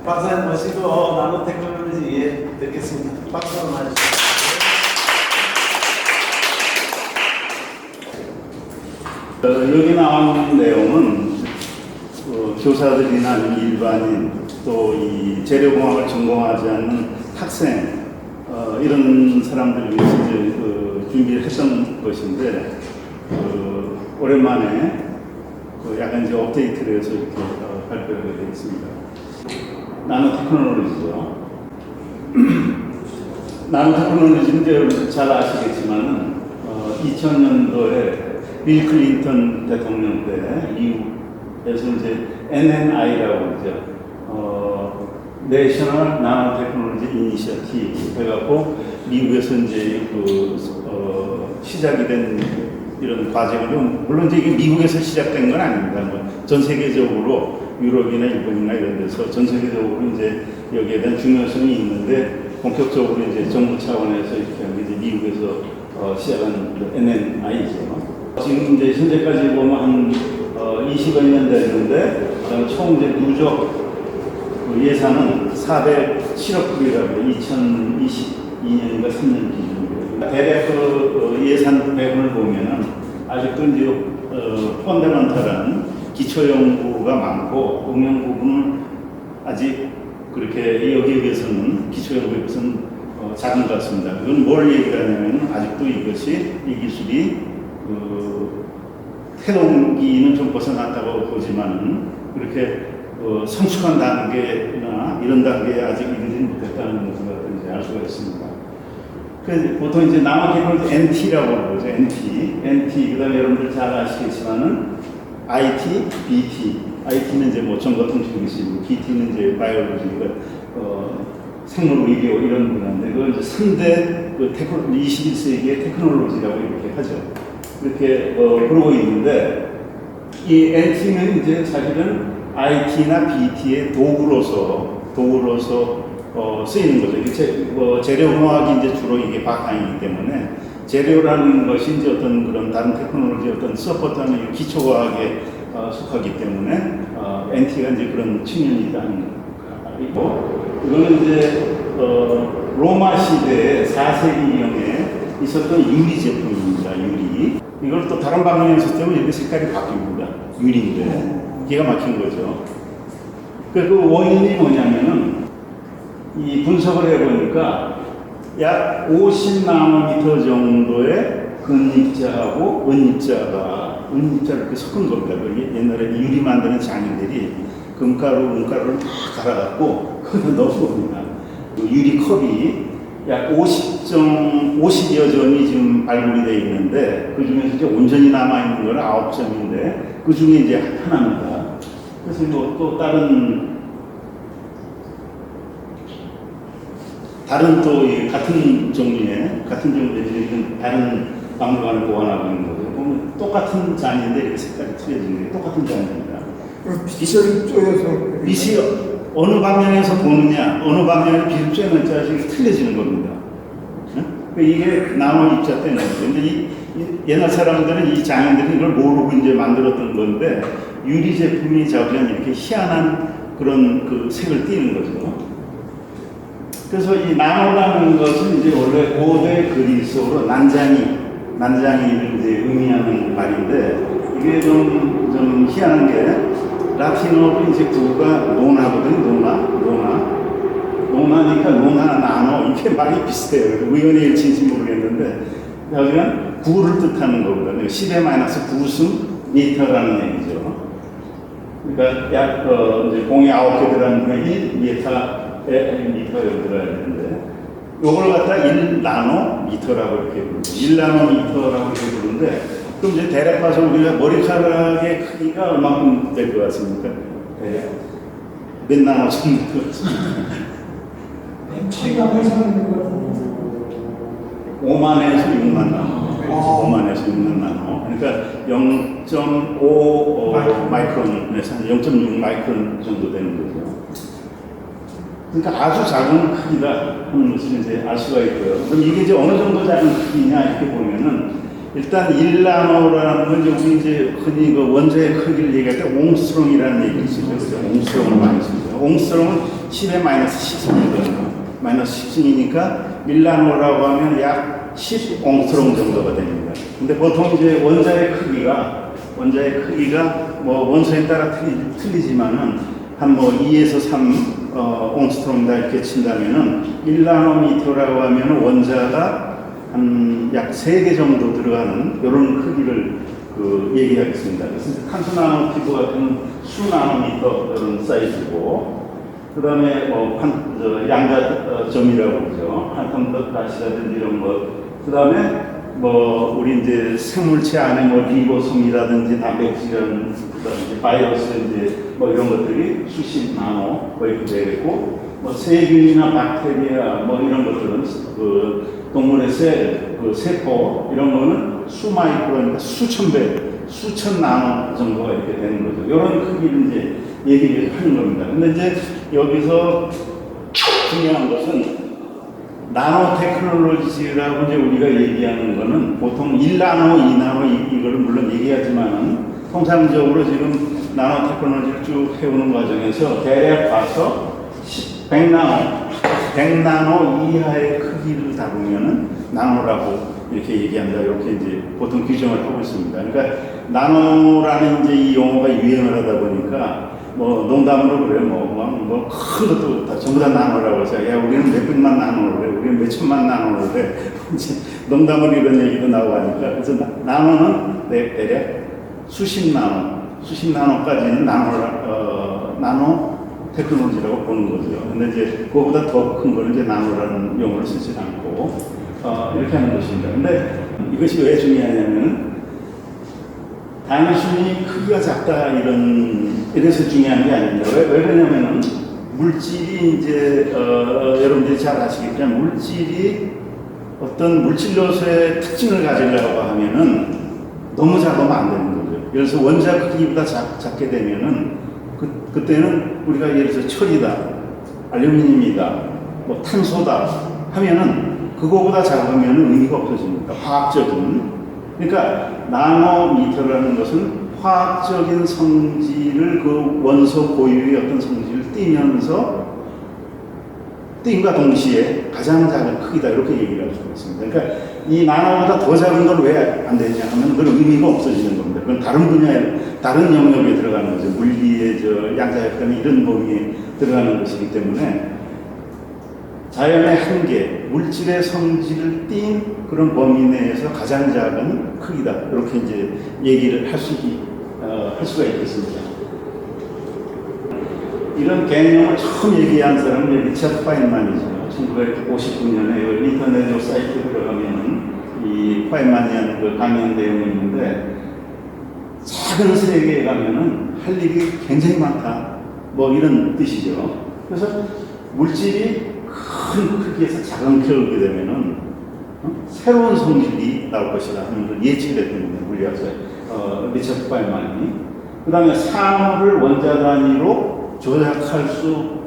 박사님 모시고 나노 테크놀로지 뵙겠습니다. 박수 한번 해주세요. 여기 나오는 내용은 교사들이나 일반인 또 이 재료공학을 전공하지 않는 학생 이런 사람들을 위해서 이제 준비를 했던 것인데 오랜만에 약간 이제 업데이트를 해서 이렇게 발표를 하게 되겠습니다. 나노 테크놀로지죠. 나노 테크놀로지는 이제 여러분 잘 아시겠지만은 2000년도에 빌 클린턴 대통령 때 미국에서 이제 NNI라고 그러죠. 내셔널 나노 테크놀로지 이니셔티브 해갖고 미국에서 이제 시작이 된 이런 과제고요. 물론 이제 이게 미국에서 시작된 건 아닙니다. 전 세계적으로 유럽이나 일본이나 이런 데서 전 세계적으로 이제 여기에 대한 중요성이 있는데 본격적으로 이제 정부 차원에서 이렇게 한 게 이제 미국에서 시작한 NNI죠. 지금 이제 현재까지 보면 한 20여 년 됐는데 총 이제 누적 예산은 407억 불이라고 2022년인가 3년 기준으로 대략 예산 배분을 보면은 아직도 이제 펀더멘털한 기초 연구가 많고 응용 부분은 아직 그렇게 여기에 비해서는 기초 연구에 비해서는 작은 것 같습니다. 그건 뭘 얘기하냐면 아직도 이것이 이 기술이 태동기는 좀 벗어났다고 보지만은 그렇게 성숙한 단계나 이런 단계에 아직 이르지 못했다는 것을 이제 알 수가 있습니다. 그래서 보통 이제 나노 테크놀로지 NT라고 그러죠. NT 그다음에 여러분들 잘 아시겠지만은 IT, BT. IT는 이제 뭐 정보통신기술, BT는 이제 바이오로지, 생물 의료 이런 분야인데 그 이제 3대 21세기의 테크놀로지라고 이렇게 하죠. 이렇게 그러고 있는데 이 NT는 이제 사실은 IT나 BT의 도구로서 쓰이는 거죠. 이게 재료공학이 이제 주로 이게 바탕이기 때문에 재료라는 것이 이제 어떤 그런 다른 테크놀로지 어떤 서포트하는 기초과학에 속하기 때문에 NT가 이제 그런 측면이 있다는 거고 이거는 이제 로마 시대의 4세기경에 있었던 유리 제품입니다. 유리. 이걸 또 다른 방면에서 때문에 이렇게 색깔이 바뀝니다. 유리인데 기가 막힌 거죠. 그 원인이 뭐냐면은 이 분석을 해보니까 약 50나노미터 정도의 근입자하고 은입자를 이렇게 섞은 겁니다. 옛날에 유리 만드는 장인들이 은가루를 막 갈아갖고 거기다 넣은 겁니다. 유리 컵이 약 50여 점이 지금 발굴이 되어 있는데 그 중에서 이제 온전히 남아있는 건 9점인데 그 중에 이제 하나입니다. 그래서 뭐 또 다른 또 같은 종류의 다른 박물관을 보관하고 있는 거죠. 보면 똑같은 잔인데 이렇게 색깔이 틀려지는 게 똑같은 잔입니다. 빛을 쪼여서 빛이 어느 방향에서 보느냐, 어느 방향에 빛을 쬐는 자식이 틀려지는 겁니다. 이게 나노 입자 때문에. 근데 이 옛날 사람들은 이 장인들은 이걸 모르고 이제 만들었던 건데 유리 제품이 자꾸만 이렇게 희한한 그런 그 색을 띠는 거죠. 그래서 이 나노라는 것은 이제 원래 고대 그리스어로 난장이를 이제 의미하는 말인데 이게 좀 희한한 게 라틴어로 이제 구가 노나거든요. 노나니까 노나 나노 이게 말이 비슷해요. 우연히 일치인지 모르겠는데 하여간 구를 뜻하는 거거든요. 10의 마이너스 9승 미터라는 얘기죠. 그러니까 약 이제 공이 9개 들어가는 게 1미터가 들어야 되는데 요걸 갖다 1나노미터라고 이렇게 부르죠. 1나노미터라고 이렇게 부르는데 그럼 이제 대략 봐서 우리가 머리카락의 크기가 얼마큼 될 것 같습니까? 몇 나노 정도 될 것 같습니까? 차이가 회사하는 거 5만에서 6만 나노. 5만에서 6만 나노. 그러니까 0.5 마이크론에서 한 0.6 마이크론 정도 되는 거죠. 그러니까 아주 작은 크기다 하는 것을 이제 알 수가 있고요. 그럼 이게 이제 어느 정도 작은 크기냐 이렇게 보면은 일단 1나노라는 건 우리 이제 흔히 그 원자의 크기를 얘기할 때 옹스트롱이라는 얘기를 쓰죠. 그죠? 옹스트롱을 많이 쓰죠. 옹스트롱은 10의 마이너스 13이거든요. 마이너스 10이니까 1나노라고 하면 약 10옹스트롱 정도가 됩니다. 근데 보통 이제 원자의 크기가 뭐 원소에 따라 틀리지만은 한 뭐 2에서 3 옹스트롱이다 이렇게 친다면은 1나노미터라고 하면 원자가 한 약 3개 정도 들어가는 이런 크기를 얘기하겠습니다. 그래서 탄소 나노튜브 같은 수 나노미터 이런 사이즈고, 그 다음에 뭐 양자점이라고 그러죠. 한텀 가시라든지 이런 것. 그 다음에 뭐 우리 이제 생물체 안에 뭐 리보솜이라든지 단백질이라든지 바이러스 이제 뭐 이런 것들이 수십 나노 거의 되겠고, 뭐 세균이나 박테리아 뭐 이런 것들은 동물의 세포 이런 거는 수마이크로니까 수천 배, 수천 나노 정도가 이렇게 되는 거죠. 이런 크기를 이제 얘기를 하는 겁니다. 근데 이제 여기서 중요한 것은 나노 테크놀로지라고 이제 우리가 얘기하는 거는 보통 1나노, 2나노 이거를 물론 얘기하지만은 통상적으로 지금 나노 테크놀로지를 쭉 해오는 과정에서 대략 봐서 100나노 이하의 크기를 다루면은 나노라고 이렇게 얘기한다. 이렇게 이제 보통 규정을 하고 있습니다. 그러니까 나노라는 이제 이 용어가 유행을 하다 보니까 뭐 농담으로 그래 뭐 큰 것도 다 전부 다 나노라고 해서 야 우리는 몇 백만 나노를 해, 우리는 몇 천만 나노를 해. 농담으로 이런 얘기도 나오고 하니까 그래서 나노는 대략 수십 나노까지는 나노 테크놀로지라고 보는 거죠. 근데 이제 그거보다 더 큰 거는 이제 나노라는 용어를 쓰지 않고 이렇게 하는 것입니다. 근데 이것이 왜 중요하냐면 단순히 크기가 작다 이래서 중요한 게 아닙니다. 왜 그러냐면은 물질이 이제 여러분들이 잘 아시겠지만 물질이 어떤 물질 요소의 특징을 가지려고 하면은 너무 작으면 안 되는 거죠. 그래서 원자 크기보다 작게 되면은 그때는 우리가 예를 들어서 철이다, 알루미늄이다, 뭐 탄소다 하면은 그거보다 작으면 의미가 없어집니다. 화학적인. 그러니까 나노미터라는 것은 화학적인 성질을 그 원소 고유의 어떤 성질을 띈과 동시에 가장 작은 크기다 이렇게 얘기를 할 수가 있습니다. 그러니까 이 나노보다 더 작은 걸 왜 안 되냐 하면 그건 의미가 없어지는 겁니다. 그건 다른 분야에 다른 영역에 들어가는 거죠. 물리의 양자역학이나 이런 범위에 들어가는 것이기 때문에 자연의 한계, 물질의 성질을 띈 그런 범위 내에서 가장 작은 크기다. 이렇게 이제 얘기를 할 수가 있겠습니다. 이런 개념을 처음 얘기한 사람은 리차드 파인만이죠. 1959년에 인터넷 사이트에 들어가면은 이 파인만이 하는 그 강연 내용이 있는데 작은 세계에 가면은 할 일이 굉장히 많다. 뭐 이런 뜻이죠. 그래서 물질이 큰 크기에서 작은 크기를 오게 되면은 새로운 성질이 나올 것이다 하는 걸 예측을 했던 물리학자 리차드 파인만이. 그 다음에 산호를 원자 단위로 조작할 수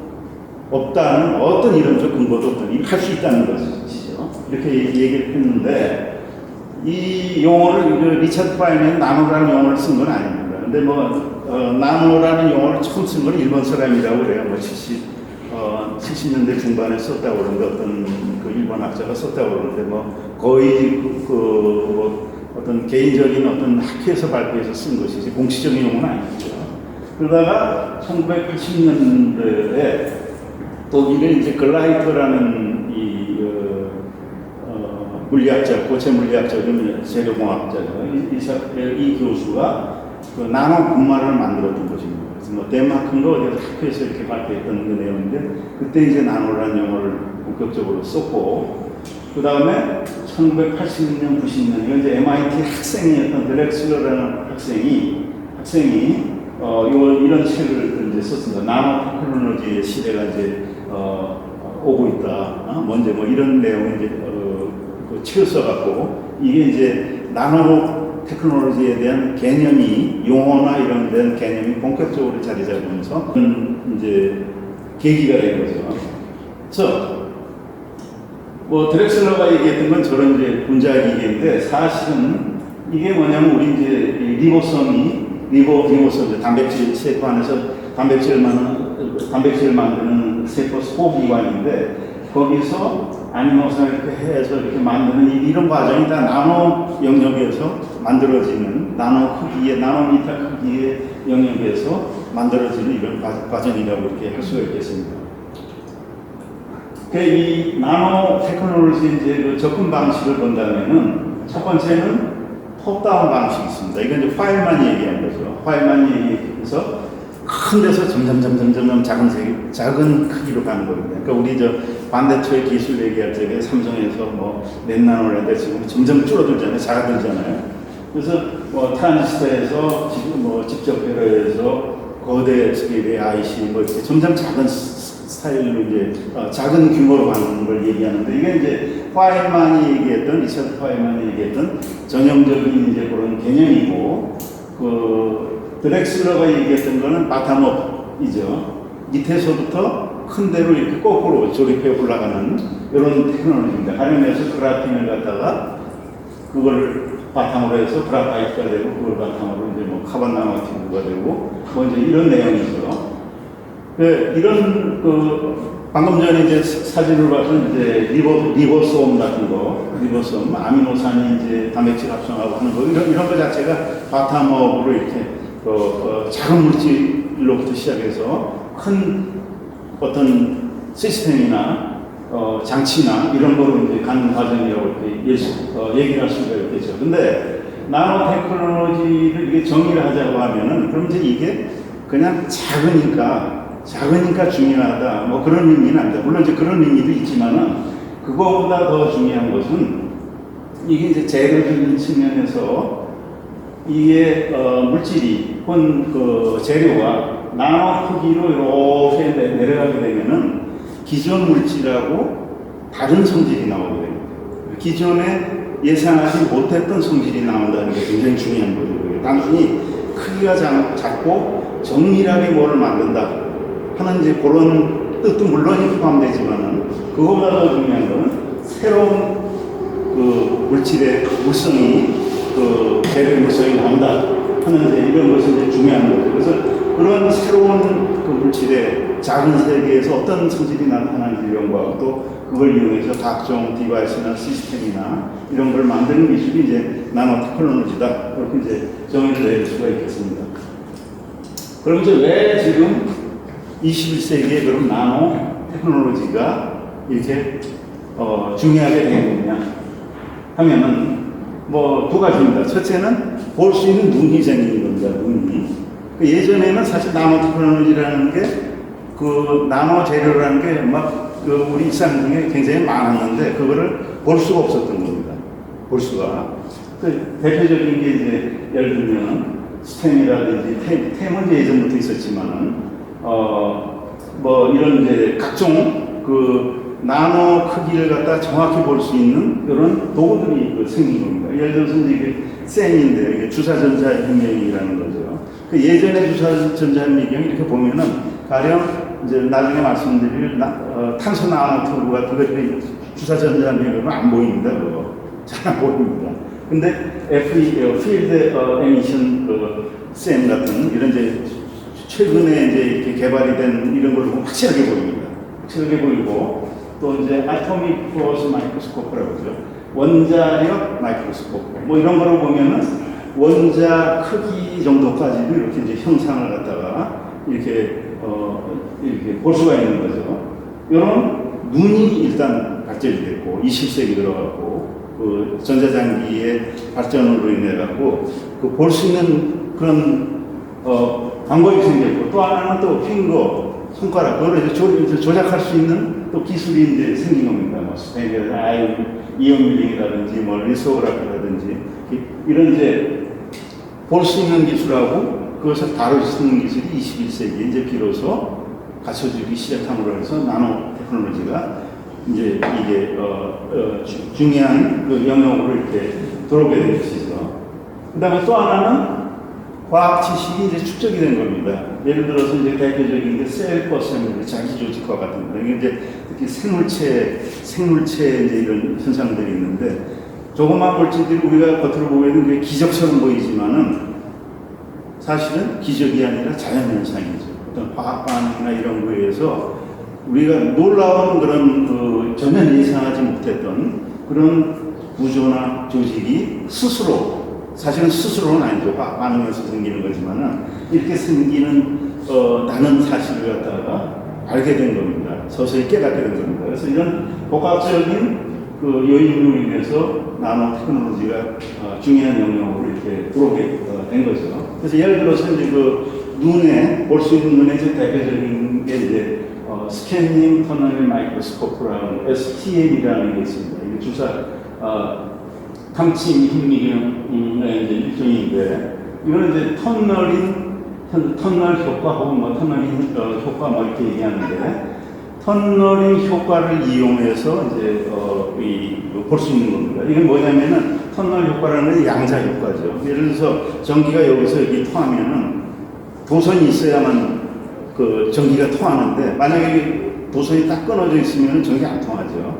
없다는 어떤 이론적 근거도 없더니 할 수 있다는 것이죠. 이렇게 얘기를 했는데 이 용어를 리차드 파인은 나노라는 용어를 쓴 건 아닙니다. 근데 나노라는 용어를 처음 쓴 건 일본 사람이라고 그래요. 70년대 중반에 썼다고 그러는데 어떤 그 일본 학자가 썼다고 그러는데 거의 어떤 개인적인 어떤 학회에서 발표해서 쓴 것이지 공식적인 용어는 아니죠. 그러다가 1980년대에 독일의 이제 글라이터라는 물리학자, 고체 물리학자, 재료공학자죠. 이 교수가 그 나노 분말을 만들었던 것입니다. 그래서 덴마크인가 어디서 학교에서 이렇게 발표했던 그 내용인데 그때 이제 나노라는 용어를 본격적으로 썼고, 그 다음에 1980년, 90년 이제 MIT 학생이었던 드렉슬러라는 학생이 이런 책을 이제 썼습니다. 나노 테크놀로지의 시대가 이제 오고 있다. 먼저 이런 내용을 이제 그 책을 써갖고 이게 이제 나노 테크놀로지에 대한 개념이 용어나 이런 데는 개념이 본격적으로 자리 잡으면서 이제 계기가 된 거죠. 그래서 드렉슬러가 얘기했던 건 저런 이제 분자기계인데 사실은 이게 뭐냐면 우리 이제 리보솜 단백질 세포 안에서 단백질을 단백질을 만드는 세포 소기관인데 거기서 아미노산을 이렇게 해서 이렇게 만드는 이런 과정이 다 나노 영역에서 만들어지는 나노 크기의 나노미터 크기의 영역에서 만들어지는 이런 과정이라고 이렇게 할 수가 있겠습니다. 이 나노 테크놀로지 이제 그 접근 방식을 본다면은 첫 번째는 톱다운 방식이 있습니다. 이건 이제 파일만 얘기한 거죠. 파일만 얘기해서 큰 데서 점점 작은 크기로 가는 겁니다. 그러니까 우리 저 반대쪽의 기술 얘기할 때 삼성에서 뭐 몇 나노라는데 지금 점점 줄어들잖아요. 작아들잖아요. 그래서 뭐 트랜지스터에서 지금 뭐 직접 배로해서 거대 스케일의 IC 뭐 이렇게 점점 작은 스타일로 이제 작은 규모로 가는 걸 얘기하는데 이게 이제 파일만이 얘기했던 리처드 파일만이 얘기했던 전형적인 이제 그런 개념이고 그 드렉슬러가 얘기했던 거는 바텀업이죠. 밑에서부터 큰 데로 이렇게 거꾸로 조립해 올라가는 이런 테크놀로지입니다. 가령해서 그라핀을 갖다가 그걸 바탕으로 해서 그라파이트가 되고 그걸 바탕으로 이제 뭐 카본 나노튜브가 되고 뭐 이제 이런 내용이죠. 이런 방금 전에 이제 사진을 봐서 이제 리보솜 같은 거, 리보솜 아미노산이 이제 단백질 합성하고 하는 거 이런 거 자체가 바텀업으로 이렇게 작은 물질로부터 시작해서 큰 어떤 시스템이나 장치나 이런 거로 이제 가는 과정이라고 이렇게 얘기를 할 수가 있겠죠. 근데 나노 테크놀로지를 이게 정의를 하자고 하면은 그럼 이제 이게 그냥 작으니까 중요하다. 뭐 그런 의미는 아니다. 물론 이제 그런 의미도 있지만은 그거보다 더 중요한 것은 이게 이제 재료적인 측면에서 이게 물질이 혹은 그 재료가 나노 크기로 이렇게 내려가게 되면은 기존 물질하고 다른 성질이 나오게 됩니다. 기존에 예상하지 못했던 성질이 나온다는 게 굉장히 중요한 거죠. 단순히 크기가 작고 정밀하게 뭐를 만든다 하는 이제 그런 뜻도 물론 포함되지만은 그거보다 더 중요한 거는 새로운 그 물질의 물성이 그 재료의 물성이 나온다 하는 이제 이런 것이 이제 중요한 거죠. 그래서 그런 새로운 그 물질의 작은 세계에서 어떤 성질이 나타나는지 이런 거 또 그걸 이용해서 각종 디바이스나 시스템이나 이런 걸 만드는 기술이 이제 나노 테크놀로지다 이렇게 이제 정의를 내릴 수가 있겠습니다. 그럼 이제 왜 지금 21세기에 그런 나노 테크놀로지가 이렇게 중요하게 된 거냐 하면은 뭐 두 가지입니다. 첫째는 볼 수 있는 눈이 생긴 겁니다. 눈이. 예전에는 사실 나노 테크놀로지라는 게 그 나노 재료라는 게 막 우리 일상 중에 굉장히 많았는데 그거를 볼 수가 없었던 겁니다. 볼 수가. 그 대표적인 게 이제 예를 들면 스템이라든지 템은 예전부터 있었지만은 뭐 이런 이제 각종 그 나노 크기를 갖다 정확히 볼 수 있는 이런 도구들이 생긴 겁니다. 예를 들어서 이게 셈인데 이게 주사전자혁명이라는 거죠. 그 예전의 주사전자혁명이 이렇게 보면은 가령 이제 나중에 말씀드릴 탄소 나노튜브가 그거 주사전자혁명은 안 보입니다. 그거 잘 안 보입니다. 근데 필드 에미션 셈 같은 이런 이제 최근에 이제 이렇게 개발이 된 이런 걸 보면 확실하게 보입니다. 확실하게 보이고 또 이제 아토믹 포스 마이크로스코프라고 그러죠. 원자력 마이크로스코프 뭐 이런 거를 보면은 원자 크기 정도까지도 이렇게 이제 형상을 갖다가 이렇게 볼 수가 있는 거죠. 이런 눈이 일단 발전이 됐고 20세기 들어갔고 그 전자장비의 발전으로 인해 갖고 그 볼 수 있는 그런 방법이 생겼고 또 하나는 또 핑거 손가락 그걸 이제 조작할 수 있는 또 기술이 이제 생긴 겁니다. 뭐 이온밀링이라든지 뭐 리소그래피라든지 이런 이제 볼 수 있는 기술하고 그것을 다룰 수 있는 기술이 21세기에 이제 비로소 갖춰지기 시작함으로 해서 나노 테크놀로지가 이제 이게 중요한 그 영역으로 이렇게 들어오게 된 것이죠. 그 다음에 또 하나는 과학 지식이 이제 축적이 된 겁니다. 예를 들어서 이제 대표적인 게 셀 어셈블리, 자기 조직화 같은 거. 이게 이제 특히 생물체 이제 이런 현상들이 있는데 조그만 물질들이 우리가 겉으로 보기에는 게 기적처럼 보이지만은 사실은 기적이 아니라 자연현상이죠. 어떤 화학 반응이나 이런 거에 의해서 우리가 놀라운 그런 전혀 예상하지 못했던 그런 구조나 조직이 스스로, 사실은 스스로는 아니죠. 화학 반응에서 생기는 거지만은 이렇게 생기는 나는 사실을 갖다가 알게 된 겁니다. 서서히 깨닫게 된 겁니다. 그래서 이런 복합적인 그 요인으로 인해서 나노 테크놀로지가 중요한 영역으로 이렇게 들어오게 된 거죠. 그래서 예를 들어서 이제 그 눈에 볼 수 있는 눈의 대표적인 게 이제 스캐닝 터널 마이크로스코프라는 STM이라는 게 있습니다. 이게 주사 탐침 현미경의 이제 일종인데 이거는 이제 터널 효과 혹은 뭐 터널링 효과 뭐 이렇게 얘기하는데 터널링 효과를 이용해서 이제 볼 수 있는 겁니다. 이게 뭐냐면은 터널 효과라는 게 양자 효과죠. 예를 들어서 전기가 여기서 여기 통하면은 도선이 있어야만 그 전기가 통하는데 만약에 도선이 딱 끊어져 있으면 전기 안 통하죠.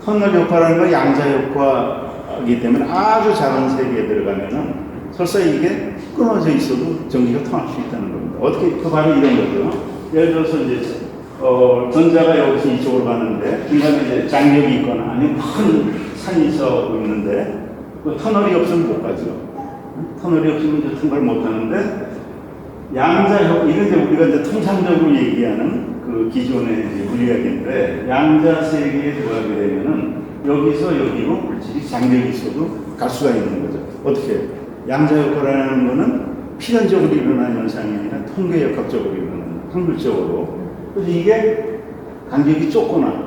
터널 효과라는 건 양자 효과이기 때문에 아주 작은 세계에 들어가면은 설사 이게 끊어져 있어도 전기가 통할 수 있다는 겁니다. 어떻게 그 바로 이런 거죠. 예를 들어서 이제 전자가 여기서 이쪽으로 가는데 중간에 이제 장력이 있거나 아니면 큰 산이 있어 있는데 그 터널이 없으면 못 가죠. 터널이 없으면 이제 통과를 못 하는데 양자 효과, 이건 이제 우리가 이제 통상적으로 얘기하는 그 기존의 이제 물리학인데 양자 세계에 들어가게 되면은 여기서 여기로 물질이 장력이 있어도 갈 수가 있는 거죠. 어떻게? 양자 효과라는 거는 필연적으로 일어나는 현상이 아니라 통계역학적으로 일어나는 확률적으로. 그래서 이게 간격이 좁으면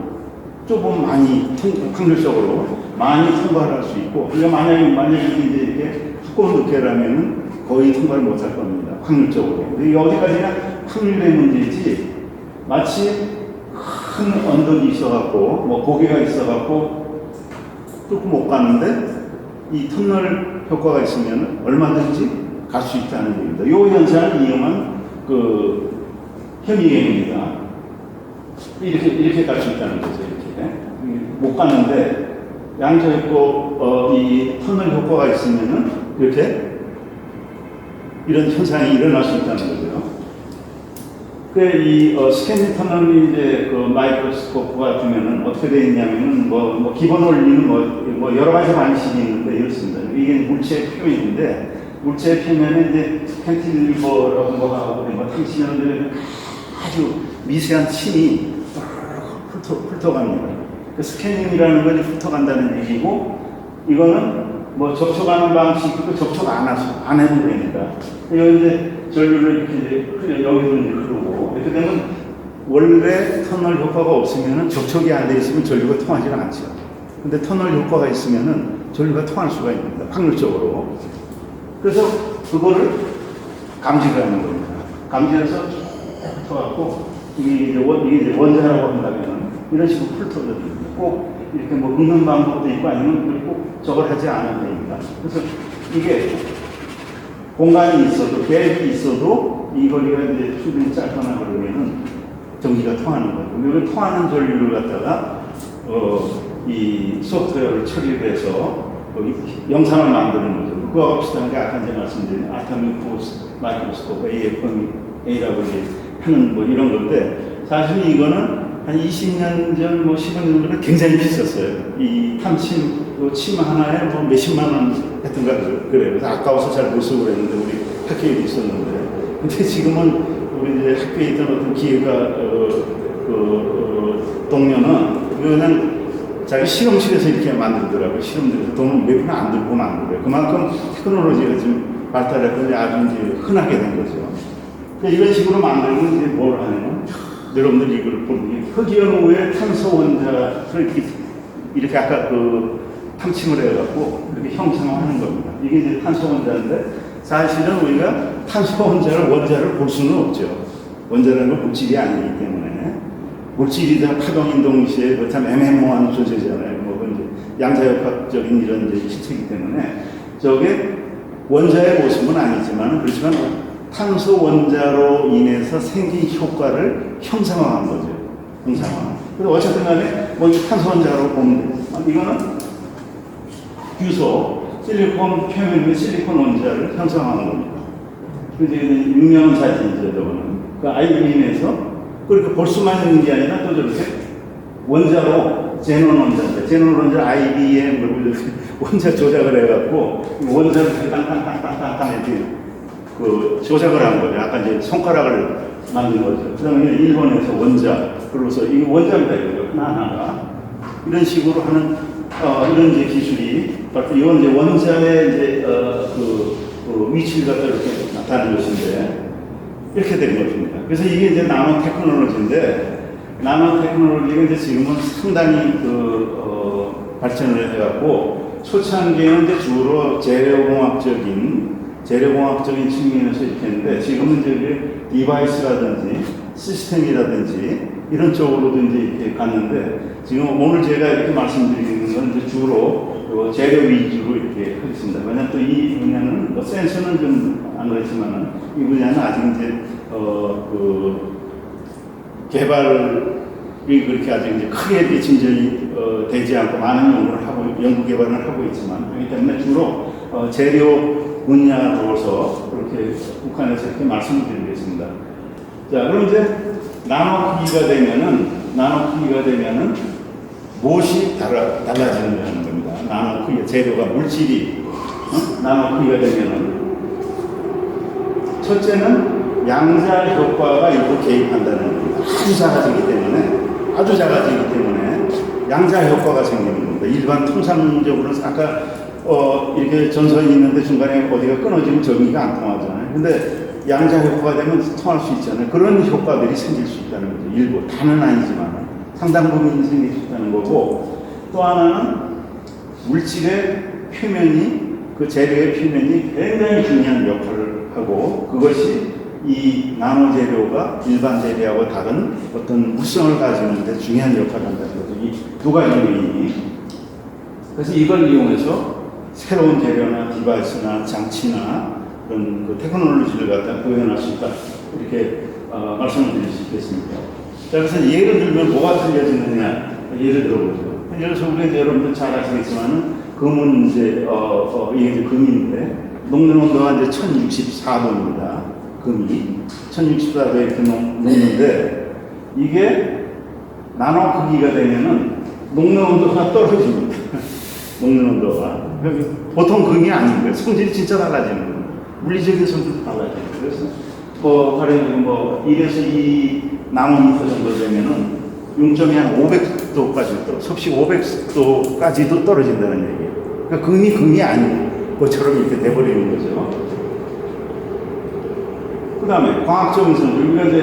많이 확률적으로 많이 통과를 할 수 있고, 우리가 만약에 이제 이렇게 두꺼운 두께라면 거의 통과를 못 할 겁니다. 확률적으로. 이게 어디까지나 확률의 문제이지, 마치 큰 언덕이 있어갖고, 뭐 고개가 있어갖고, 뚫고 못 가는데, 이 터널 효과가 있으면 얼마든지 갈 수 있다는 얘기입니다. 이 현상을 이용한 그 현미경입니다. 이렇게 갈 수 있다는 거죠. 이렇게 못 가는데 양자 효과, 이 터널 효과가 있으면은 이렇게 이런 현상이 일어날 수 있다는 거죠. 이 스캐닝 터널이 이제 그 마이크로스코프 같으면은 어떻게 되어 있냐면은 뭐 기본 원리는 뭐 여러 가지 방식이 있는데 이렇습니다. 이게 물체의 표면인데 물체의 표면에 이제 캔틸리버라고 하고 뭐 탕치면은 아주 미세한 침이 훑어갑니다. 그 스캐닝이라는 건 훑어간다는 얘기고 이거는 뭐 접촉하는 방식도 접촉 안 해도 됩니다. 여기 이제 전류를 이렇게 여기로 이제 흐르고 이렇게 되면 원래 터널 효과가 없으면은 접촉이 안 돼 있으면 전류가 통하지 않죠. 근데 터널 효과가 있으면은 전류가 통할 수가 있습니다. 확률적으로. 그래서 그거를 감지를 하는 겁니다. 감지해서 훑어갖고 이게 이제 원자라고 한다면 이런 식으로 훑어줍니다. 꼭 이렇게 뭐 긁는 방법도 있고 아니면 꼭 저걸 하지 않아도 됩니다. 그래서 이게 공간이 있어도 갭이 있어도 이 거리가 이제 충분히 짧거나 그러면은 전기가 통하는 거예요. 이걸 통하는 전류를 갖다가 이 소프트웨어를 처리를 해서 영상을 만드는 거죠. 그거와 비슷한 게 아까 이제 말씀드린 아토믹 포스 마이크로스코프 AFMA라고 하는 뭐 이런 건데 사실 이거는 한 20년 전, 뭐 15년 전에 굉장히 비쌌어요. 이 탐침, 침 하나에 뭐 몇십만 원 했던가 그래요. 그래서 아까워서 잘 못 쓰고 그랬는데 우리 학교에도 있었는데. 근데 지금은 우리 이제 학교에 있던 어떤 기회가, 동료는 그냥 자기 실험실에서 이렇게 만들더라고요. 실험실에서 돈을 몇 푼 안 들고 만들어요. 그만큼 테크놀로지가 좀 발달했고 아주 이제 흔하게 된 거죠. 그러니까 이런 식으로 만들면 이제 뭘 하냐면 여러분들 이걸 보면 흑이온 탄소 원자를 이렇게 아까 그 탐침을 해갖고 이렇게 형상화하는 겁니다. 이게 이제 탄소 원자인데 사실은 우리가 탄소 원자를 볼 수는 없죠. 원자라는 건 물질이 아니기 때문에 물질이다 파동인 동시에 그 참 애매모호한 존재잖아요. 뭐 이제 양자역학적인 이런 이제 실체이기 때문에 저게 원자의 모습은 아니지만 그렇지만 탄소 원자로 인해서 생긴 효과를 형상화한 거죠. 형상화. 그래서 어쨌든 간에 뭐 탄소 원자로 보면 돼요. 이거는 규소, 실리콘 표면의 실리콘 원자를 형상화한 겁니다. 그래서 유명한 사진이죠, 저거는. 그 IBM에서 그렇게 볼 수만 있는 게 아니라 또 저렇게 원자로 제논 원자인데 제논 원자 IBM 그리고 원자 조작을 해갖고 원자를 땅땅땅땅땅 이렇게 그 조작을 한 거죠. 아까 이제 손가락을 만든 거죠. 그다음에 일본에서 원자 그러고서 이 원자입니다. 이거 하나하나가 이런 식으로 하는 이런 이제 기술이 이건 이제 원자의 이제 그 위치를 갖다 이렇게 나타내는 것인데 이렇게 된 것입니다. 그래서 이게 이제 나노 테크놀로지인데 나노 테크놀로지가 이제 지금은 상당히 발전을 해갖고 초창기에는 이제 주로 재료공학적인 측면에서 이렇게 했는데 지금은 이제 디바이스라든지 시스템이라든지 이런 쪽으로도 이제 이렇게 갔는데 지금 오늘 제가 이렇게 말씀드리는 건 이제 주로 재료 위주로 이렇게 하겠습니다. 왜냐하면 또 이 분야는 뭐 센서는 좀 안 그렇지만은 이 분야는 아직 이제 그 개발이 그렇게 아직 이제 크게 진전이 되지 않고 많은 연구 개발을 하고 있지만 그렇기 때문에 주로 재료 분야로서 그렇게 북한에서 이렇게 말씀을 드리겠습니다. 자, 그럼 이제 나노 크기가 되면은 무엇이 달라지는 겁니다. 나노 크기, 재료가 물질이 나노 크기가 되면은 첫째는 양자 효과가 일부 개입한다는 겁니다. 아주 작아지기 때문에 양자 효과가 생기는 겁니다. 일반 통상적으로는 아까 이렇게 전선이 있는데 중간에 어디가 끊어지면 전기가 안 통하잖아요. 근데 양자 효과가 되면 통할 수 있잖아요. 그런 효과들이 생길 수 있다는 거죠. 일부 다는 아니지만 상당 부분이 생길 수 있다는 거고 또 하나는 물질의 표면이 그 재료의 표면이 굉장히 중요한 역할을 하고 그것이 이 나노 재료가 일반 재료하고 다른 어떤 물성을 가지는 데 중요한 역할을 한다는 거죠. 이 두 가지 요인이. 그래서 이걸 이용해서 새로운 재료나 디바이스나 장치나 그런 그 테크놀로지를 갖다 구현할 수 있다. 이렇게 말씀을 드릴 수 있겠습니다. 자, 그래서 예를 들면 뭐가 틀려지느냐. 예를 들어보죠. 예를 들어서 우리 여러분들 잘 아시겠지만은 금은 이제, 이게 이제 금인데, 녹는 온도가 이제 1064도입니다. 금이. 1064도에 이렇게 녹는데, 이게 나노 크기가 되면은 녹는 온도가 떨어집니다. 녹는 온도가. 보통 금이 아닌데, 성질이 진짜 달라지는 거예요. 물리적인 성질도 달라져요. 그래서, 가령 1에서 2 나노미터 정도 되면은 0.500도까지 섭씨 500도까지도 떨어진다는 얘기예요. 그러니까 금이 아닌 것처럼 이렇게 돼버리는 거죠. 그 다음에 과학적인 성질, 우리가 이제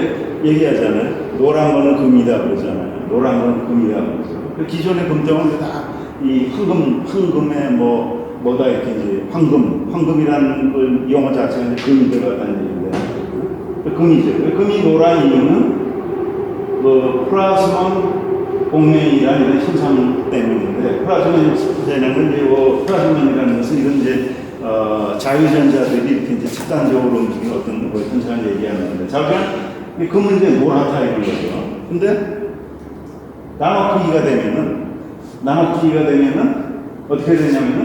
얘기하잖아요. 노란 거는 금이다 그러잖아요. 노란 거는 금이다 그러죠. 기존의 금덩은 다 이 황금에 뭐다 이렇게 이제 황금이라는 그 용어 자체가 이제 금이 들어갔다는 얘기인데, 금이죠. 금이 노란 이유는 그 플라즈몬 공명이라는 현상 때문인데, 플라즈몬이라는 것은 이런 이제 자유전자들이 이렇게 이제 집단적으로 움직이는 어떤 현상을 얘기하는 건데, 자, 금은 이제 노랗다 이런 거죠. 근데 나노 크기가 되면은 어떻게 되냐면은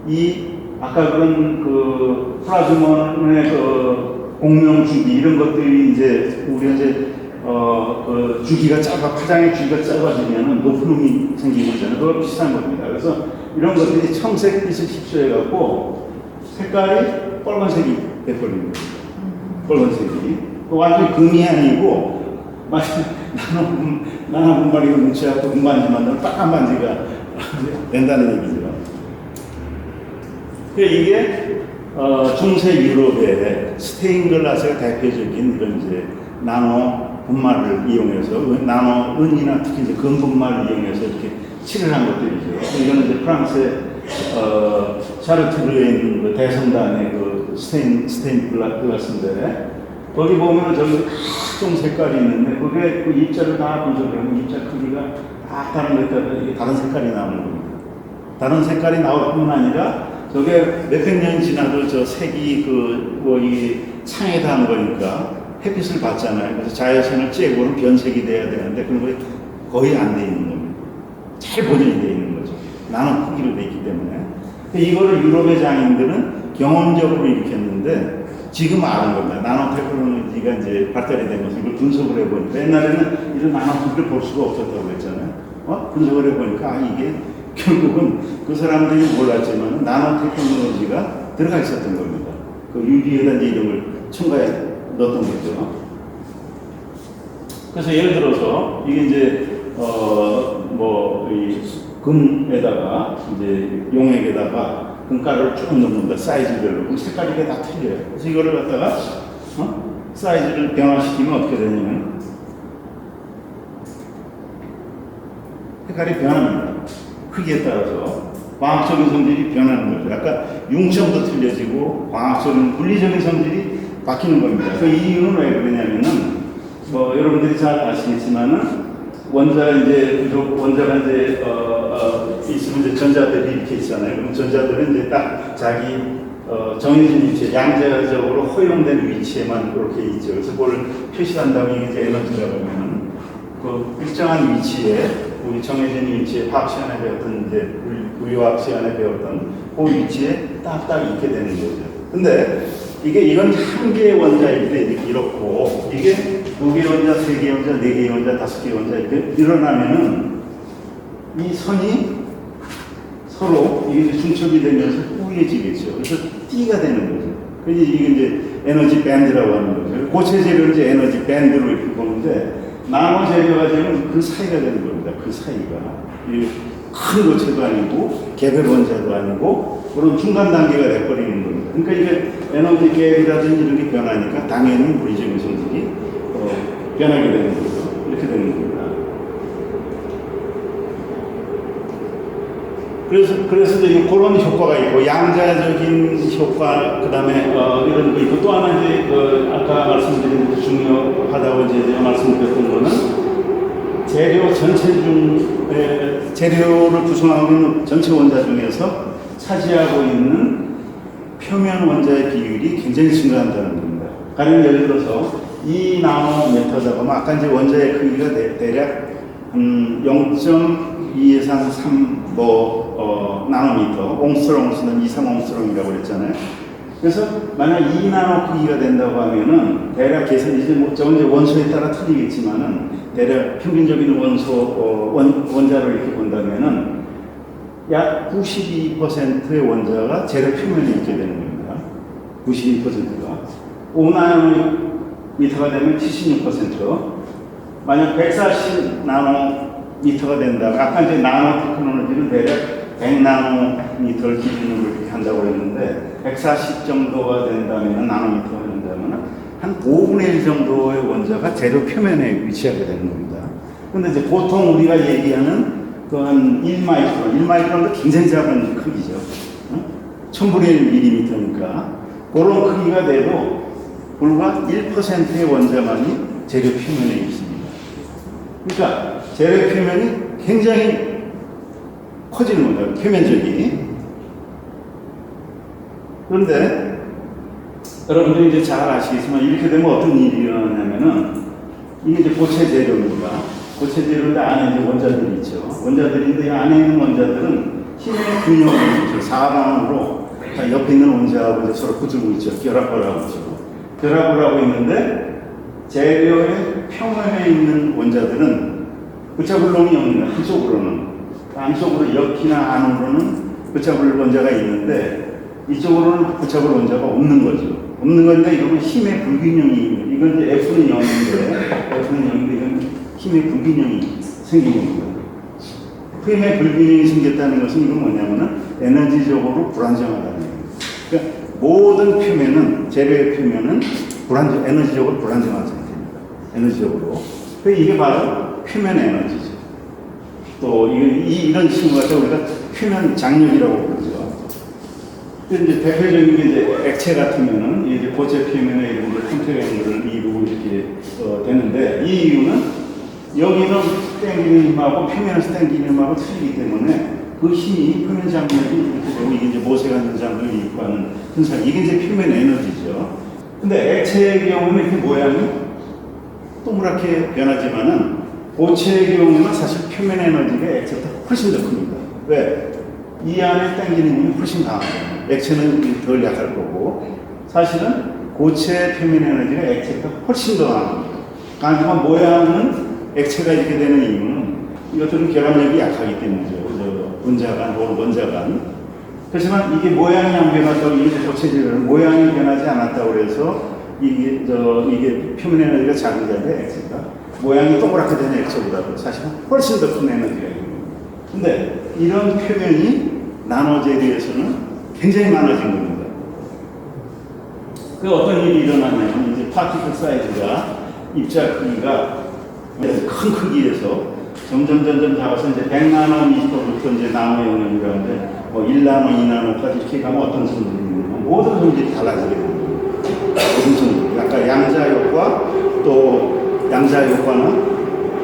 이 아까 그런 그 플라즈몬의 그 공명 주기 이런 것들이 이제 우리가 이제 그 주기가 파장의 주기가 짧아지면은 높은 음이 생기는 거잖아요. 그거 비슷한 겁니다. 그래서 이런 것들이 청색빛을 흡수해갖고 색깔이 빨간색이 돼버리는 겁니다. 빨간색이. 완전히 금이 아니고, 마치 나노 분말이가 뭉쳐갖고 금반지 만들면 빨간 반지가 된다는 얘기죠. 이게 중세 유럽의 스테인글라스가 대표적인 이런 이제 나노 분말을 이용해서 나노 은이나 특히 이제 금 분말을 이용해서 이렇게 칠을 한 것들이죠. 이거는 이제 프랑스의 샤르트르에 있는 그 대성단의 그 스테인글라스인데 거기 보면 저기 각종 색깔이 있는데 그게 그 입자를 다 분석하면 입자 크기가 다 다른 것들 다른 색깔이 나오는 겁니다. 다른 색깔이 나올 뿐만 아니라 저게 몇백 년이 지나도 저 색이 이 창에 닿은 거니까 햇빛을 받잖아요. 그래서 자외선을 쬐고는 변색이 돼야 되는데 그런 거 거의 안 돼 있는 겁니다. 잘 보존이 돼 있는 거죠. 나노 크기로 돼 있기 때문에. 이거를 유럽의 장인들은 경험적으로 일으켰는데 지금 아는 겁니다. 나노 테크놀로지가 이제 발달이 되면서 이걸 분석을 해보니까 옛날에는 이런 나노급을 볼 수가 없었다고 했잖아요. 분석을 해보니까 이게 결국은 그 사람들이 몰랐지만 나노 테크놀로지가 들어가 있었던 겁니다. 그 유리에다 이제 이름을 첨가해 넣었던 거죠. 그래서 예를 들어서 이게 이제 이 금에다가 이제 용액에다가 금가루를 쭉 넣는다. 사이즈별로. 그럼 색깔이 다 틀려요. 그래서 이거를 갖다가 사이즈를 변화시키면 어떻게 되냐면 색깔이 변합니다. 크기에 따라서 광학적인 성질이 변하는 거죠. 아까 융점도 틀려지고 광학적인 물리적인 성질이 바뀌는 겁니다. 그 이유는 왜 그러냐면은 여러분들이 잘 아시겠지만은 원자가 이제 있으면 이제 전자들이 이렇게 있잖아요. 그럼 전자들은 이제 딱 자기 정해진 위치에 양자적으로 허용된 위치에만 그렇게 있죠. 그래서 그걸 표시한다면 이게 이제 에너지라고 하면은 그 일정한 위치에 우리 정해진 위치에 화학 시간에 배웠던 이제 물리화학 시간에 배웠던 그 위치에 딱딱 있게 되는 거죠. 근데 이건 한 개의 원자일 때 이렇고 이게 2개의 원자, 3개의 원자, 4개의 원자, 5개의 원자 이렇게 늘어나면은 이 선이 서로 이게 중첩이 되면서 꾸겨지겠죠. 그래서 띠가 되는 거죠. 그래서 이게 이제 에너지 밴드라고 하는 거죠. 고체 재료를 이제 에너지 밴드로 이렇게 보는데 나노 재료가 되면 그 사이가 되는 겁니다. 그 사이가. 큰 고체도 아니고 개별 원자도 아니고 그런 중간 단계가 돼버리는 겁니다. 그러니까 이게 에너지 갭이라든지 이런 게 변하니까 당연히 물리적인 성질이 변하게 되는 거죠. 이렇게 되는 겁니다. 그래서 이제 그런 효과가 있고 양자적인 효과 그다음에 이런 거 있고 또 하나 이제 아까 말씀드린 중요하다고 이제 말씀드렸던 거는 재료 전체 중에 재료를 구성하고 있는 전체 원자 중에서 차지하고 있는 표면 원자의 비율이 굉장히 증가한다는 겁니다. 가령 예를 들어서 2나노미터라고 하면 아까 이제 원자의 크기가 대략 0.2에서 3 나노미터, 옹스트롱스는 2, 3옹스트롱이라고 그랬잖아요. 그래서 만약 2나노 크기가 된다고 하면은 대략 계산 이제 이제 원소에 따라 틀리겠지만은 대략 평균적인 원자를 이렇게 본다면은 약 92%의 원자가 재료 표면에 있게 되는 겁니다. 92%가 5나노미터가 되면 76%, 만약 140 나노미터가 된다. 아까 이제 나노 테크놀로지는 대략 100나노미터를 기준으로 이렇게 한다고 했는데 140 정도가 된다면 나노미터가 된다면 한 5분의 1 정도의 원자가 재료 표면에 위치하게 되는 겁니다. 근데 이제 보통 우리가 얘기하는 그 한 1마이크론도 굉장히 작은 크기죠. 1000분의 1 mm니까 그런 크기가 돼도 불과 1%의 원자만이 재료 표면에 있습니다. 그러니까 재료 표면이 굉장히 커지는 겁니다. 표면적이. 그런데 여러분들이 이제 잘 아시겠지만 이렇게 되면 어떤 일이 일어나냐면은 이게 이제 고체 재료입니다. 고체 재료인데 안에 이제 원자들이 있죠. 원자들인데 안에 있는 원자들은 힘의 균형을 이루죠. 사방으로 옆에 있는 원자하고 이제 서로 붙들고 있죠. 결합을 하고 있죠. 결합을 하고 있는데 재료의 표면에 있는 원자들은 붙잡을 놈이 없는 거예요. 한쪽으로는. 안쪽으로 옆이나 안으로는 붙잡을 원자가 있는데 이쪽으로는 붙잡을 원자가 없는 거죠. 없는 건데 이거는 힘의 불균형이, 이건 이제 F는 0인데 이건 힘의 불균형이 생긴 겁니다. 힘의 불균형이 생겼다는 것은 이건 뭐냐면은 에너지적으로 불안정하다는 거예요. 그러니까 모든 표면은, 재료의 표면은 에너지적으로 불안정한 상태입니다. 에너지적으로. 이게 바로 표면 에너지죠. 또 이런 친구가 우리가 표면 장력이라고 부르죠. 이제 대표적인 게 이제 액체 같으면은 이제 고체 표면에 이런 걸 컴퓨터를 이루고 이렇게 되는데 이 이유는 여기는 당기는 힘하고 표면에서 당기는 힘하고 틀리기 때문에 그 힘이 표면 장력이 이렇게 되고 이게 이제 모세가 현상을 일구하는 현상. 이게 이제 표면 에너지죠. 근데 액체의 경우는 이렇게 모양이 동그랗게 변하지만은 고체의 경우는 사실 표면 에너지가 액체보다 훨씬 더 큽니다. 왜? 이 안에 당기는 힘이 훨씬 강하죠. 액체는 덜 약할 거고 사실은 고체 표면 에너지가 액체가 훨씬 더 나옵니다. 하지만 모양은 액체가 이렇게 되는 이유는 이것들은 결합력이 약하기 때문이죠. 원자간 혹은 원자간. 그렇지만 이게 모양이 안 변했다고 이게 고체질은 모양이 변하지 않았다고 해서 이게 표면 에너지가 작은 게 아니라 액체가 모양이 동그랗게 되는 액체보다도 사실은 훨씬 더 큰 에너지가 있는 겁니다. 근데 이런 표면이 나노재료에서는 굉장히 많아진 겁니다. 그 어떤 일이 일어나냐면 이제 파티클 사이즈가 입자 크기가 큰 크기에서 점점 작아서 이제 100나노미터부터 이제 나노 영역이라고 하는데 1나노, 2나노까지 이렇게 가면 어떤 성질이 있냐면 모든 성질이 달라지게 됩니다. 모든 성질. 아까 양자 효과, 또 양자 효과는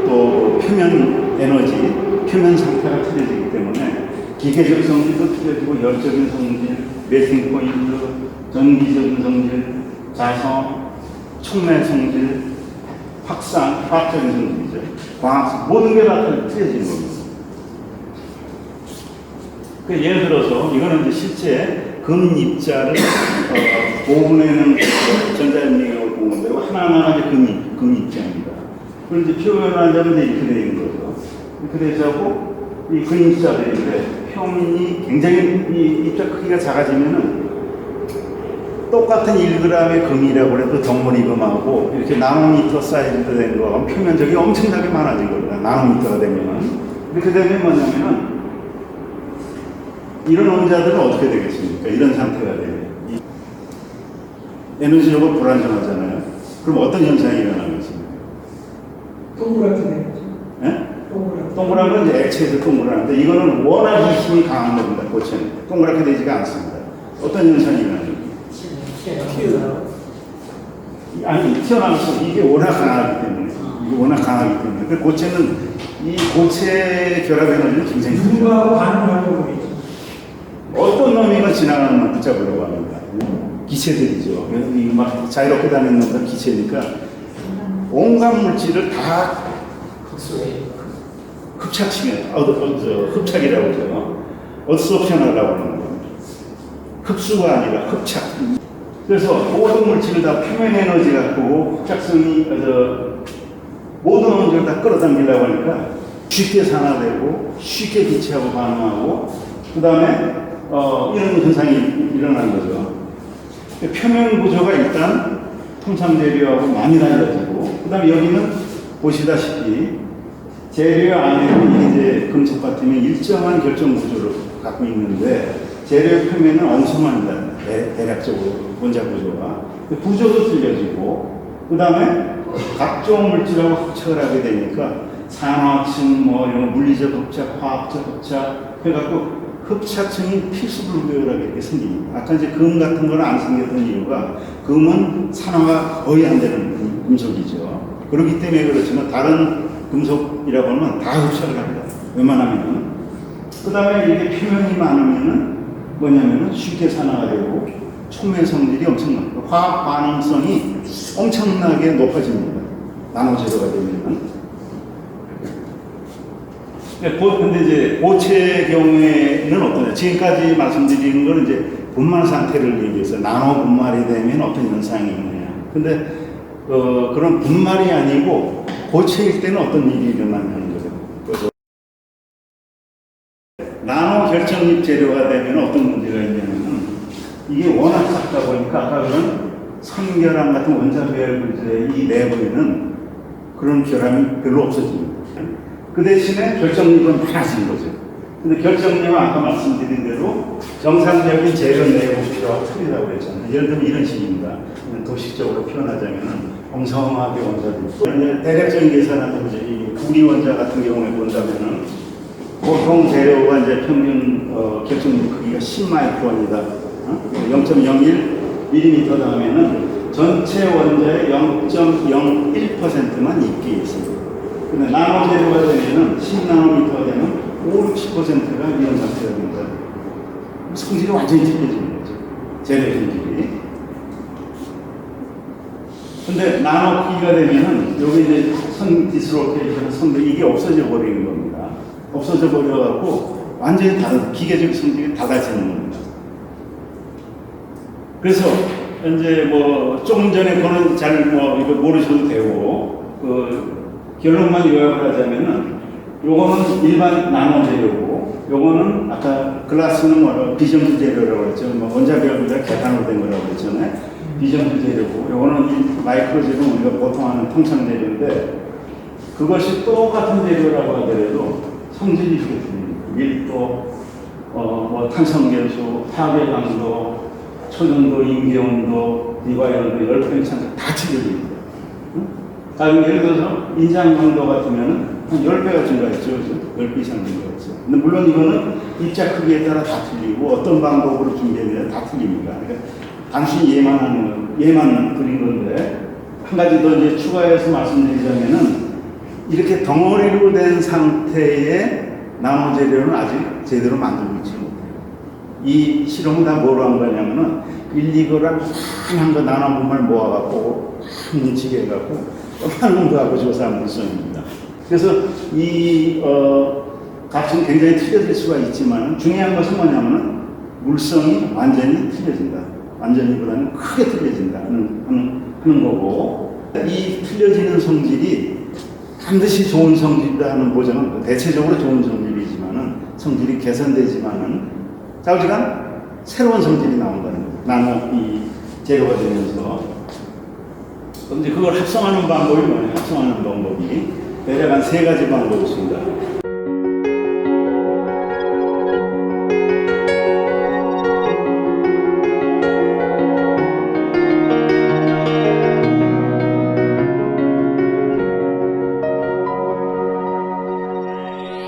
또 표면 에너지, 표면 상태가 틀려지기 때문에 기계적 성질도 틀려지고 열적인 성질, 멜팅 포인트, 전기적인 성질, 자성, 촉매 성질, 확산, 화학적인 성질이죠. 광학성, 모든 게 다 틀려지는 겁니다. 예를 들어서 이거는 이제 실제 금 입자를 오븐에는 전자연명을 본 건데 하나하나 이제 금 입자입니다. 그걸 이제 표현하자면 이제 이렇게 되는 거죠. 이렇게 되자고 이 금 입자들인데 표면이 굉장히 이 입자 크기가 작아지면은 똑같은 1g의 금이라고 해도 덩어리금하고 이렇게 나노미터 사이즈로 된 거하고 표면적이 엄청나게 많아진 겁니다. 나노미터가 되면은. 이렇게 되면 뭐냐면은 이런 원자들은 어떻게 되겠습니까? 이런 상태가 되면. 에너지적으로 불안정하잖아요. 그럼 어떤 현상이 일어나겠습니까? 동그랗게 되겠죠. 예? 동그란 건 이제 액체에서 동그라는데 이거는 워낙 힘이 강한 겁니다. 고체는. 동그랗게 되지가 않습니다. 어떤 현상이 일어나요? 아니, 튀어나와서 이게 워낙 강하기 때문에. 이게 워낙 강하기 때문에. 그 고체는 이 고체 결합 에너지는 굉장히 누군가 반응하는 놈이 있죠. 어떤 놈이가 지나가는 걸 붙잡으려고 합니다. 기체들이죠. 막 자유롭게 다니는 놈들 기체니까 온갖 물질을 다 흡착시켜요. 흡착이라고 그러죠. 어드소프션하려고 하는 겁니다. 흡수가 아니라 흡착. 그래서 모든 물질을 다 표면 에너지 갖고 흡착성이 모든 원자를 다 끌어당기려고 하니까 쉽게 산화되고 쉽게 기체하고 반응하고 그 다음에 이런 현상이 일어나는 거죠. 표면 구조가 일단 통상 재료하고 많이 달라지고 그 다음에 여기는 보시다시피 재료 안에는 이제 금속 같으면 일정한 결정 구조를 갖고 있는데 재료 표면은 엉성합니다. 대략적으로 원자 구조가. 구조도 틀려지고 그 다음에 각종 물질하고 흡착을 하게 되니까 산화층 이런 물리적 흡착, 화학적 흡착 해갖고 흡착층이 필수불가하게 이렇게 생깁니다. 아까 이제 금 같은 거는 안 생겼던 이유가 금은 산화가 거의 안 되는 금속이죠. 그렇기 때문에 그렇지만 다른 금속이라고 하면 다 흡착을 합니다. 웬만하면은. 그 다음에 이게 표면이 많으면은 뭐냐면은 쉽게 산화가 되고 촉매 성질이 엄청납니다. 화학 반응성이 엄청나게 높아집니다. 나노재료가 되면은. 근데 이제 고체의 경우에는 어떠냐? 지금까지 말씀드리는 건 이제 분말 상태를 얘기해서 나노 분말이 되면 어떤 현상이 있느냐. 근데 그런 분말이 아니고 고체일 때는 어떤 일이 일어나는 거죠. 그래서 나노 결정립 재료가 되면 어떤 문제가 있냐면은 이게 워낙 작다 보니까 아까 그런 선결함 같은 원자 배열 물질의 이 내부에는 그런 결함이 별로 없어집니다. 그 대신에 결정립은 많아진 거죠. 근데 결정립은 아까 말씀드린 대로 정상적인 재료 내부 구조하고 틀리다고 그랬잖아요. 예를 들면 이런 식입니다. 도식적으로 표현하자면은 엉성하게 원자들. 대략적인 계산하면 이제 이 구리 원자 같은 경우에 본다면은 보통 재료가 이제 평균 결정립 크기가 10마이크론이다. 0.01mm 하면은 전체 원자의 0.01%만 있게 있습니다. 근데 나노 재료가 되면은 10나노미터가 되면 50~60%가 이런 상태가 됩니다. 성질이 완전히 틀려지는 거죠. 재료 성질이. 근데 나노 크기가 되면은 여기 이제 선 디스로케이션 선들 이게 없어져 버리는 겁니다. 없어져 버려갖고 완전히 다른 기계적 성질이 달라지는 겁니다. 그래서 이제 뭐 조금 전에 그거는 잘 뭐 이거 모르셔도 되고 결론만 요약을 하자면은 요거는 일반 나노 재료고 요거는 아까 글라스는 뭐 비정수 재료라고 그랬죠. 뭐 원자별보다 계산으로 된 거라고 그랬잖아요. 비정수 재료고 요거는 마이크로 재료 우리가 보통 하는 통상 재료인데 그것이 똑같은 재료라고 하더라도 성질이 이렇게 틀립니다. 밀도, 뭐 탄성계수, 파괴 강도, 초전도, 임계온도, 디바이온도, 열평 이상 다 틀립니다. 예를 들어서 인장 강도 같으면은 한 10배가 증가했죠. 10배 이상 증가했죠. 근데 물론 이거는 입자 크기에 따라 다 틀리고 어떤 방법으로 준비되면 다 틀립니다. 그러니까 단순히 예만 그린 건데 한 가지 더 이제 추가해서 말씀드리자면은 이렇게 덩어리로 된 상태의 나노 재료는 아직 제대로 만들고 있지 못해요. 이 실험은 다 뭐로 한 거냐면은 1,2g을 한 거 나눠분말 모아갖고 뭉치게 해갖고 조그만 거 갖고 조사한 물성입니다. 그래서 이 값은 굉장히 틀려질 수가 있지만 중요한 것은 뭐냐면은 물성이 완전히 틀려진다. 완전히보다는 크게 틀려진다 하는 거고 이 틀려지는 성질이 반드시 좋은 성질이다 하는 보장은 대체적으로 좋은 성질이지만은 성질이 개선되지만은 자우지간 새로운 성질이 나온다는 거예요. 나노 이 재료가 되면서 그런데 그걸 합성하는 방법이 뭐냐? 합성하는 방법이 대략 한 3가지 방법이 있습니다.